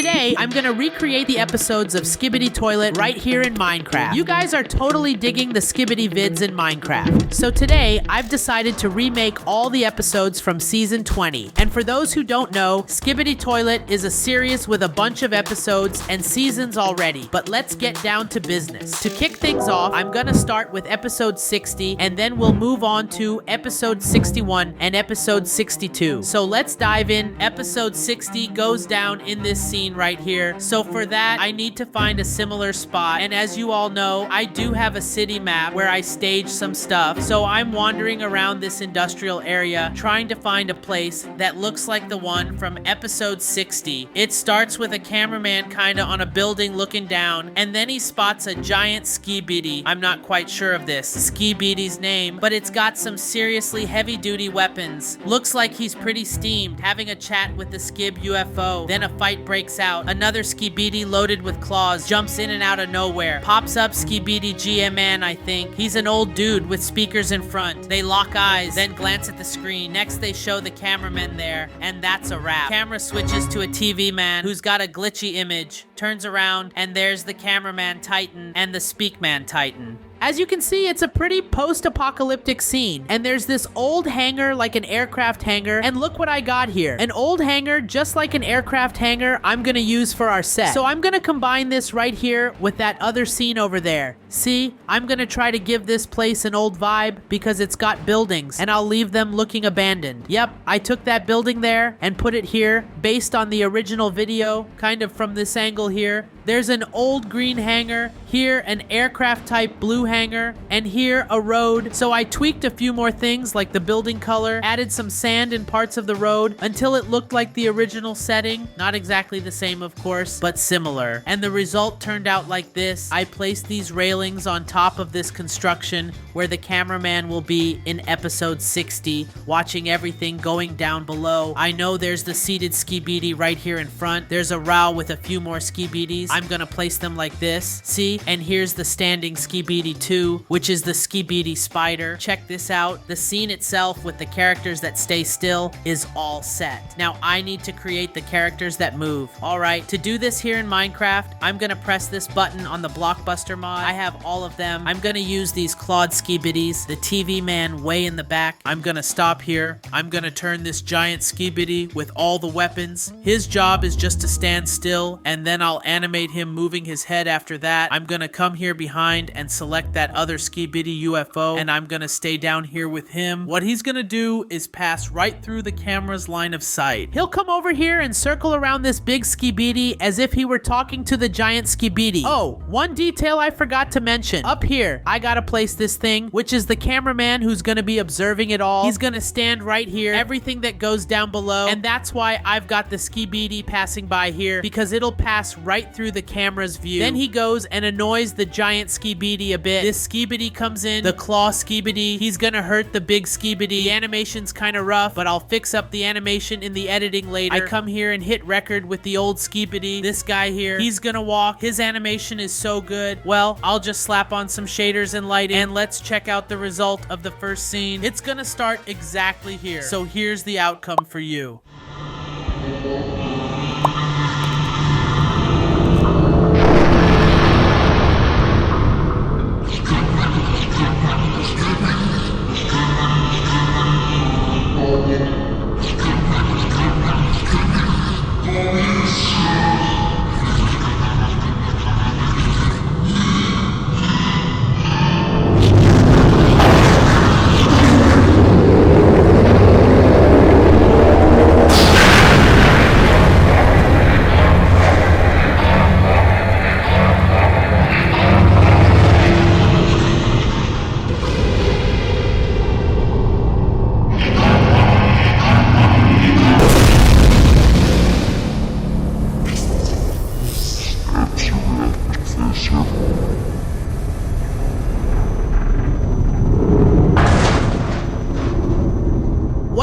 today I'm gonna recreate the episodes of Skibidi Toilet right here in Minecraft. You guys are totally digging the Skibidi vids in Minecraft. So today I've decided to remake all the episodes from season 20. And for those who don't know, Skibidi Toilet is a series with a bunch of episodes and seasons already. But let's get down to business. To kick things off, I'm gonna start with episode 60 and then we'll move on to episode 61 and episode 62. So let's dive in. Episode 60 goes down in this scene right here. So for that, I need to find a similar spot. And as you all know, I do have a city map where I stage some stuff. So I'm wandering around this industrial area trying to find a place that looks like the one from episode 60. It starts with a cameraman kinda on a building looking down, and then he spots a giant Skibidi. I'm not quite sure of this Skibidi's name, but it's got some seriously heavy-duty weapons. Looks like he's pretty steamed, having a chat with the Skib UFO. Then a fight breaks out. Another Skibidi loaded with claws jumps in and out of nowhere. Pops up Skibidi GMN, I think. He's an old dude with speakers in front. They lock eyes, then glance at the screen. Next they show the cameraman there, and that's a wrap. Camera switches to a TV man who's got a glitchy image. Turns around, and there's the cameraman Titan and the Speak Man Titan. As you can see, it's a pretty post-apocalyptic scene, and there's this old hangar like an aircraft hangar, and look what I got here. An old hangar just like an aircraft hangar I'm gonna use for our set. So I'm gonna combine this right here with that other scene over there. See, I'm gonna try to give this place an old vibe because it's got buildings, and I'll leave them looking abandoned. Yep, I took that building there and put it here based on the original video, kind of from this angle here. There's an old green hangar, here an aircraft type blue hangar, and here a road. So I tweaked a few more things like the building color, added some sand in parts of the road until it looked like the original setting. Not exactly the same, of course, but similar. And the result turned out like this. I placed these railings on top of this construction where the cameraman will be in episode 60, watching everything going down below. I know there's the seated Skibidi right here in front. There's a row with a few more Skibidis. I'm gonna place them like this. See? And here's the standing Skibidi 2, which is the Skibidi spider. Check this out. The scene itself with the characters that stay still is all set. Now I need to create the characters that move. Alright, to do this here in Minecraft, I'm gonna press this button on the Blockbuster mod. I have all of them. I'm gonna use these clawed Skibidis, the TV man way in the back. I'm gonna stop here. I'm gonna turn this giant Skibidi with all the weapons. His job is just to stand still, and then I'll animate him moving his head after that. I'm gonna come here behind and select that other Skibidi UFO, and I'm gonna stay down here with him. What he's gonna do is pass right through the camera's line of sight. He'll come over here and circle around this big Skibidi as if he were talking to the giant Skibidi. Oh, one detail I forgot to mention. Up here, I gotta place this thing, which is the cameraman who's gonna be observing it all. He's gonna stand right here, everything that goes down below, and that's why I've got the Skibidi passing by here, because it'll pass right through the camera's view. Then he goes and annoys the giant Skibidi a bit. This Skibidi comes in, the claw Skibidi. He's gonna hurt the big Skibidi. The animation's kind of rough, but I'll fix up the animation in the editing later. I come here and hit record with the old Skibidi. This guy here, he's gonna walk. His animation is so good. Well, I'll just slap on some shaders and lighting, and let's check out the result of the first scene. It's gonna start exactly here. So here's the outcome for you.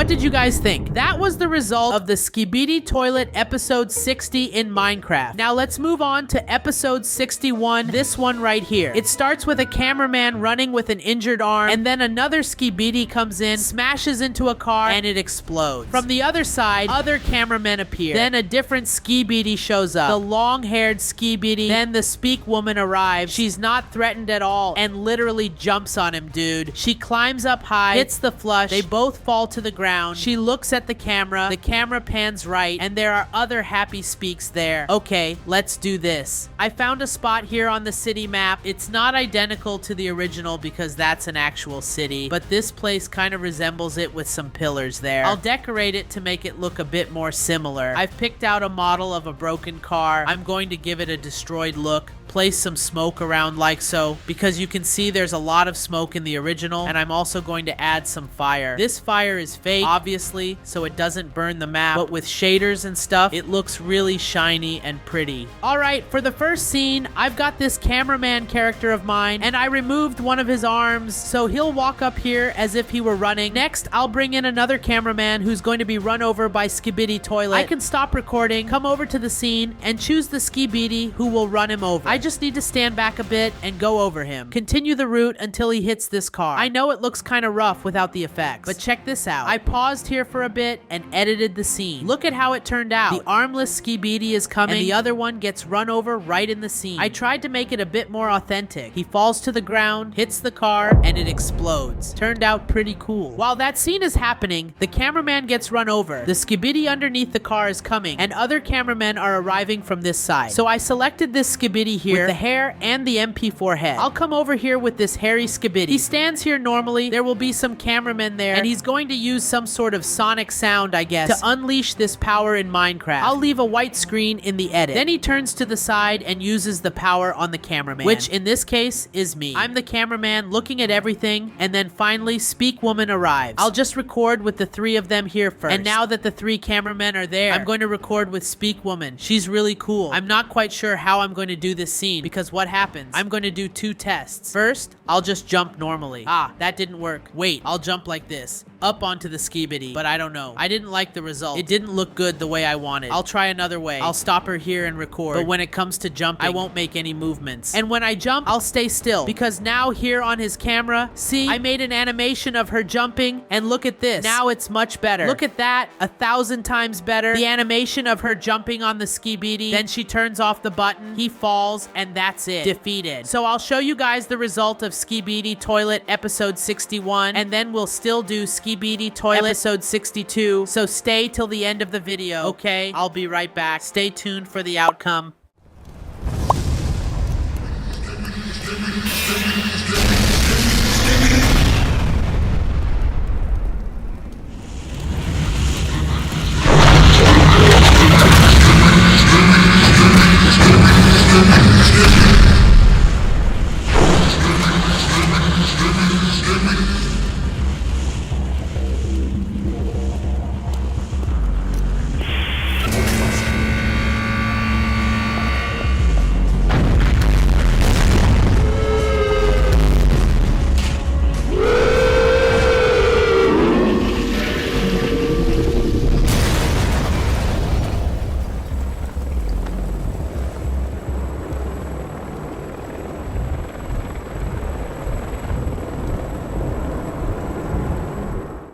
What did you guys think? That was the result of the Skibidi Toilet episode 60 in Minecraft. Now let's move on to episode 61, this one right here. It starts with a cameraman running with an injured arm, and then another Skibidi comes in, smashes into a car, and it explodes. From the other side, other cameramen appear. Then a different Skibidi shows up. The long-haired Skibidi. Then the Speak Woman arrives. She's not threatened at all and literally jumps on him, dude. She climbs up high, hits the flush. They both fall to the ground. She looks at the camera. The camera pans right, and there are other happy Speaks there. Okay, let's do this. I found a spot here on the city map. It's not identical to the original because that's an actual city, but this place kind of resembles it with some pillars there. I'll decorate it to make it look a bit more similar. I've picked out a model of a broken car. I'm going to give it a destroyed look. Place some smoke around like so, because you can see there's a lot of smoke in the original, and I'm also going to add some fire. This fire is fake, obviously, so it doesn't burn the map, but with shaders and stuff, it looks really shiny and pretty. Alright, for the first scene, I've got this cameraman character of mine, and I removed one of his arms, so he'll walk up here as if he were running. Next, I'll bring in another cameraman who's going to be run over by Skibidi Toilet. I can stop recording, come over to the scene, and choose the Skibidi who will run him over. I just need to stand back a bit and go over him. Continue the route until he hits this car. I know it looks kind of rough without the effects, but check this out. I paused here for a bit and edited the scene. Look at how it turned out. The armless Skibidi is coming, and the other one gets run over right in the scene. I tried to make it a bit more authentic. He falls to the ground, hits the car, and it explodes. Turned out pretty cool. While that scene is happening, the cameraman gets run over. The Skibidi underneath the car is coming, and other cameramen are arriving from this side. So I selected this Skibidi here with the hair and the MP4 head. I'll come over here with this hairy Skibidi. He stands here normally. There will be some cameramen there, and he's going to use some sort of sonic sound, I guess, to unleash this power in Minecraft. I'll leave a white screen in the edit. Then he turns to the side and uses the power on the cameraman, which in this case is me. I'm the cameraman looking at everything, and then finally Speak Woman arrives. I'll just record with the three of them here first. And now that the three cameramen are there, I'm going to record with Speak Woman. She's really cool. I'm not quite sure how I'm going to do this scene, because what happens? I'm going to do two tests. First, I'll just jump normally. Ah, that didn't work. Wait, I'll jump like this, up onto the Skibidi, but I don't know. I didn't like the result. It didn't look good the way I wanted. I'll try another way. I'll stop her here and record, but when it comes to jumping, I won't make any movements. And when I jump, I'll stay still, because now here on his camera, see, I made an animation of her jumping, and look at this. Now it's much better. Look at that, 1,000 times better. The animation of her jumping on the Skibidi, then she turns off the button, he falls, and that's it. Defeated. So I'll show you guys the result of Skibidi Toilet episode 61, and then we'll still do Skibidi Toilet episode 62, so stay till the end of the video, okay? I'll be right back. Stay tuned for the outcome.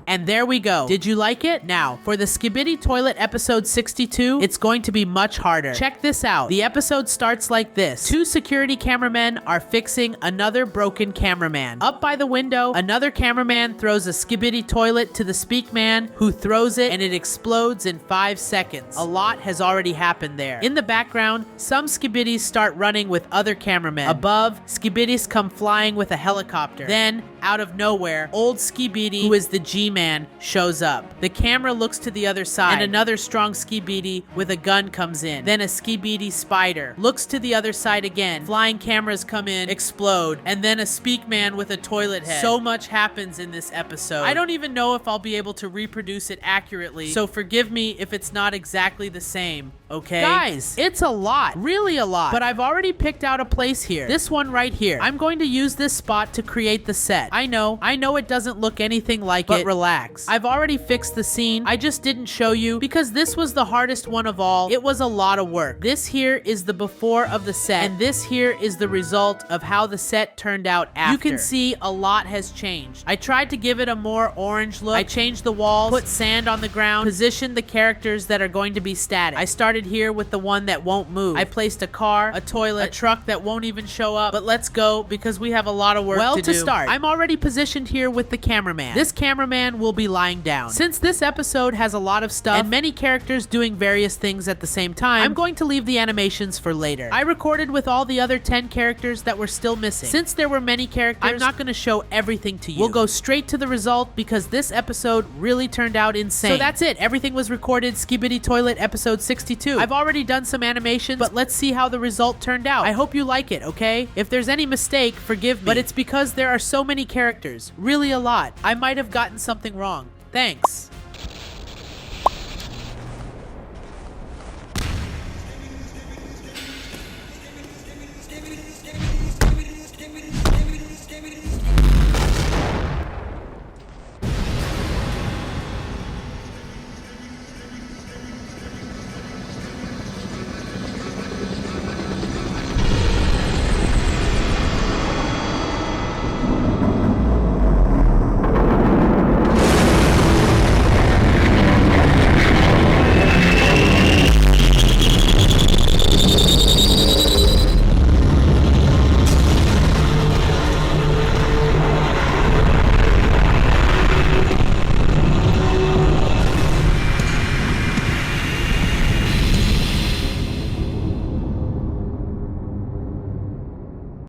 And there we go. Did you like it? Now, for the Skibidi Toilet episode 62, it's going to be much harder. Check this out. The episode starts like this. Two security cameramen are fixing another broken cameraman. Up by the window, another cameraman throws a Skibidi Toilet to the Speak Man, who throws it, and it explodes in 5 seconds. A lot has already happened there. In the background, some Skibidis start running with other cameramen. Above, Skibidis come flying with a helicopter. Then, out of nowhere, old Skibidi, who is the G-Man, shows up. The camera looks to the other side, and another strong Skibidi with a gun comes in. Then a Skibidi spider looks to the other side again. Flying cameras come in, explode, and then a Speak Man with a toilet head. So much happens in this episode. I don't even know if I'll be able to reproduce it accurately, so forgive me if it's not exactly the same, okay? Guys, it's a lot, really a lot, but I've already picked out a place here. This one right here. I'm going to use this spot to create the set. I know it doesn't look anything like it, but relax. I've already fixed the scene. I just didn't show you because this was the hardest one of all. It was a lot of work. This here is the before of the set, and this here is the result of how the set turned out after. You can see a lot has changed. I tried to give it a more orange look. I changed the walls, put sand on the ground, positioned the characters that are going to be static. I started here with the one that won't move. I placed a car, a toilet, a truck that won't even show up, but let's go because we have a lot of work to do. Well, to start, I'm already positioned here with the cameraman. This cameraman will be lying down. Since this episode has a lot of stuff and many characters doing various things at the same time, I'm going to leave the animations for later. I recorded with all the other 10 characters that were still missing. Since there were many characters, I'm not going to show everything to you. We'll go straight to the result because this episode really turned out insane. So that's it. Everything was recorded Skibidi Toilet episode 62. I've already done some animations, but let's see how the result turned out. I hope you like it, okay? If there's any mistake, forgive me. But it's because there are so many characters. Really a lot. I might have gotten something wrong. Thanks.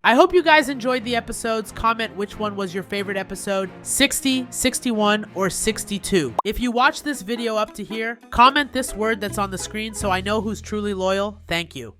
I hope you guys enjoyed the episodes. Comment which one was your favorite episode, 60, 61, or 62. If you watched this video up to here, comment this word that's on the screen so I know who's truly loyal. Thank you.